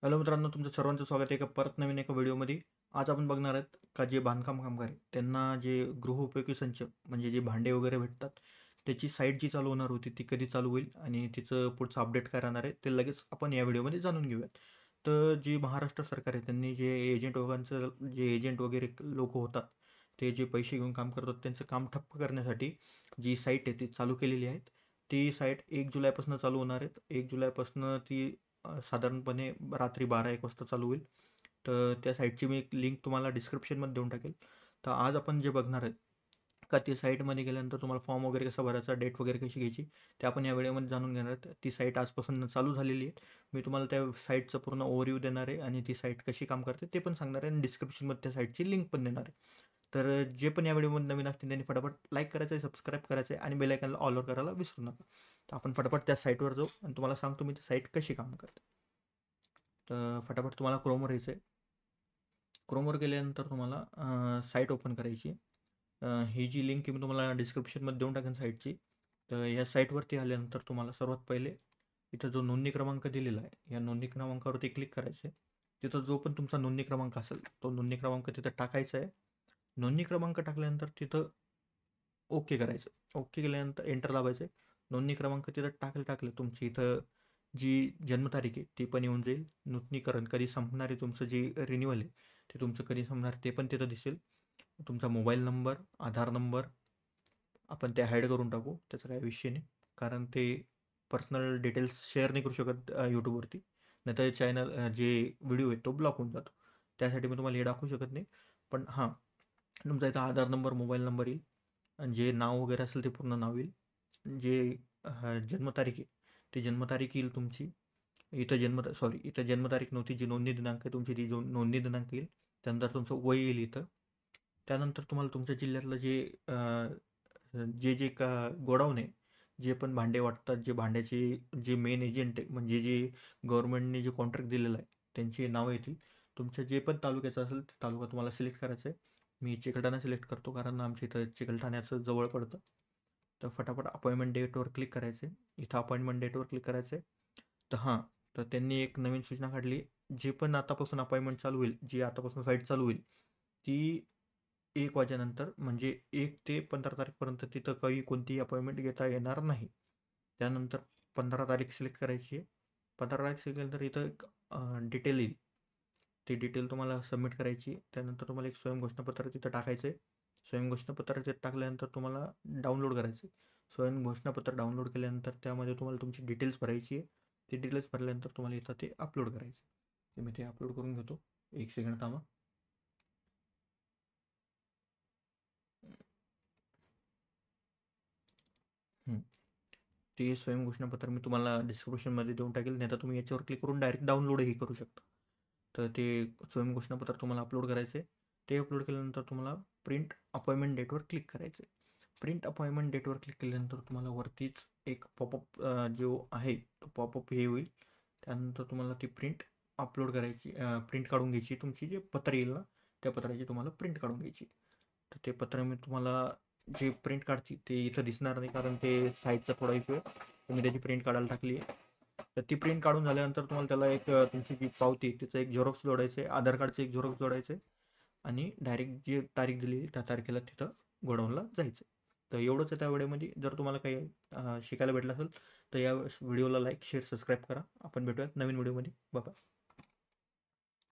Hello मित्रांनो, तुमचं सर्वांचं स्वागत आहे परत नवीन एका व्हिडिओमध्ये. आज आपण बघणार आहेत का जे बांधकाम कामगार आहेत, त्यांना जे गृहोपयोगी संच म्हणजे जे भांडे वगैरे भेटतात, त्याची साईट जी चालू होणार होती ती कधी चालू होईल आणि तिचं पुढचं अपडेट काय राहणार आहे ते लगेच आपण या व्हिडिओमध्ये जाणून घेऊयात. तर जी महाराष्ट्र सरकार आहे त्यांनी जे एजंट वगैरेंचं जे एजंट वगैरे लोक होतात, ते जे पैसे घेऊन काम करतात त्यांचं काम ठप्प करण्यासाठी जी साईट आहे ती चालू केलेली आहे. ती साईट 1 जुलैपासून चालू होणार आहेत. 1 जुलैपासून ती साधारणपणे रात्री 12-1 वाजता चालू होईल. तर त्या साईटची मी एक लिंक तुम्हाला डिस्क्रिप्शनमध्ये देऊन टाकेल. तर आज आपण जे बघणार आहेत का ते साईटमध्ये गेल्यानंतर तुम्हाला फॉर्म वगैरे कसा भरायचा, डेट वगैरे कशी घ्यायची, ते आपण या व्हिडिओमध्ये जाणून घेणार आहेत. ती साईट आजपासून चालू झालेली आहे. मी तुम्हाला त्या साईटचं पूर्ण ओव्हरव्ह्यू देणार आहे आणि ती साईट कशी काम करते ते पण सांगणार आहे आणि डिस्क्रिप्शनमध्ये त्या साईटची लिंक पण देणार आहे. तर जे पण या व्हिडिओमध्ये नवीन असतील त्यांनी फटाफट लाईक करायचं आहे, सबस्क्राईब करायचं आहे आणि बेल आयकॉनला ऑलवर करायला विसरू नका. तर आपण फटाफट त्या साईटवर जाऊ आणि तुम्हाला सांगतो मी ती साईट कशी काम करते. तर फटाफट तुम्हाला क्रोमवर यायचं आहे. क्रोमवर गेल्यानंतर तुम्हाला साईट ओपन करायची. ही जी लिंक मी तुम्हाला डिस्क्रिप्शनमध्ये देऊन टाकेन साईटची. तर या साईटवरती आल्यानंतर तुम्हाला सर्वात पहिले इथं जो नोंदणी क्रमांक दिलेला आहे, या नोंदणी क्रमांकावरती क्लिक करायचं आहे. तिथं जो पण तुमचा नोंदणी क्रमांक असेल, तो नोंदणी क्रमांक तिथं टाकायचा आहे. नोंदणी क्रमांक टाकल्यानंतर तिथं ओके करायचं. ओके केल्यानंतर एंटर दाबायचं आहे. नोंदणी क्रमांक तिथं टाकले तुमची इथं जी जन्मतारीख आहे ती पण येऊन जाईल. नूतनीकरण कधी संपणार आहे तुमचं जे रिन्युअल आहे, ते तुमचं कधी संपणार ते पण तिथं दिसेल. तुमचा मोबाईल नंबर, आधार नंबर आपण ते हाईड करून टाकू. त्याचा काही विषय नाही. कारण ते पर्सनल डिटेल्स शेअर नाही करू शकत यूट्यूबवरती. नाहीतर चॅनल जे व्हिडिओ आहे तो ब्लॉक होऊन जातो. त्यासाठी मी तुम्हाला हे दाखवू शकत नाही. पण हां, तुमचा इथं आधार नंबर, मोबाईल नंबर येईल. आणि जे नाव वगैरे असेल ते पूर्ण नाव येईल. जे जन्मतारीख आहे, ती जन्मतारीख येईल तुमची. इथं जन्मतारीख नव्हती, जी नोंदणी दिनांक आहे तुमची ती जो नोंदणी दिनांक येईल. त्यानंतर तुमचं वय येईल इथं. त्यानंतर तुम्हाला तुमच्या जिल्ह्यातलं जे का गोडाऊन आहे, जे पण भांडे वाटतात, जे भांड्याचे जे मेन एजंट आहे, म्हणजे जे गव्हर्नमेंटने जे कॉन्ट्रॅक्ट दिलेलं आहे, त्यांची नावं येतील. तुमचं जे पण तालुक्याचं असेल, ते तालुका तुम्हाला सिलेक्ट करायचा आहे. मी चिकलठाणा सिलेक्ट करतो कारण आमच्या इथं चिकलठाण्याचं जवळ पडतं. तर फटाफट अपॉइंटमेंट डेटवर क्लिक करायचं आहे. इथं अपॉइंटमेंट डेटवर क्लिक करायचं आहे. तर हां, तर त्यांनी एक नवीन सूचना काढली. जे पण आतापासून अपॉइंटमेंट चालू होईल, जी आतापासून साईट चालू होईल, ती 1 वाजेनंतर म्हणजे 1 ते 15 तारखेपर्यंत तिथं काही कोणतीही अपॉइंटमेंट घेता येणार नाही. त्यानंतर 15 तारीख सिलेक्ट करायची आहे. 15 तारीख सिलेक्ट केल्यानंतर इथं एक डिटेल येईल. ती डिटेल तुम्हाला सबमिट करायची. त्यानंतर तुम्हाला एक स्वयंघोषणापत्र तिथं टाकायचं आहे. स्वयंघोषणापत्र तिथं टाकल्यानंतर तुम्हाला डाउनलोड करायचं आहे. स्वयंघोषणापत्र डाउनलोड केल्यानंतर त्यामध्ये तुम्हाला तुमची डिटेल्स भरायची आहे. ती डिटेल्स भरल्यानंतर तुम्हाला इथं ते अपलोड करायचं आहे. ते मी ते अपलोड करून घेतो. 1 सेकंड थांबा. हं. ते स्वयंघोषणापत्र मी तुम्हाला डिस्क्रिप्शनमध्ये देऊन टाकेल. नाहीतर तुम्ही याच्यावर क्लिक करून डायरेक्ट डाउनलोडही करू शकता. तर ते स्वयंघोषणापत्र तुम्हाला अपलोड करायचं आहे. ते अपलोड केल्यानंतर तुम्हाला प्रिंट अपॉइंटमेंट डेटवर क्लिक करायचं आहे. प्रिंट अपॉइंटमेंट डेटवर क्लिक केल्यानंतर तुम्हाला वरतीच एक पॉपअप जो आहे तो पॉपअप हे होईल. त्यानंतर तुम्हाला ती प्रिंट अपलोड करायची, प्रिंट काढून घ्यायची. तुमची जे पत्र येईल ना, त्या पत्राची तुम्हाला प्रिंट काढून घ्यायची. तर ते पत्र मी तुम्हाला जे प्रिंट काढते ते इथं दिसणार नाही कारण ते साईजचा थोडा इश्यू आहे. तर मी त्याची प्रिंट काढायला टाकली आहे. तर ती प्रिंट काढून झाल्यानंतर तुम्हाला त्याला एक तुमची जी पावती तिचं एक झेरॉक्स जोडायचं आहे. आधार कार्डचं एक झेरॉक्स जोडायचं आहे आणि डायरेक्ट जी तारीख दिली त्या तारखेला तिथं गोडाऊनला जायचं. तर एवढंच आहे त्या व्हिडिओमध्ये. जर तुम्हाला काही शिकायला भेटलं असेल तर या व्हिडिओला लाईक, शेअर, सबस्क्राईब करा. आपण भेटूयात नवीन व्हिडिओमध्ये. बाय.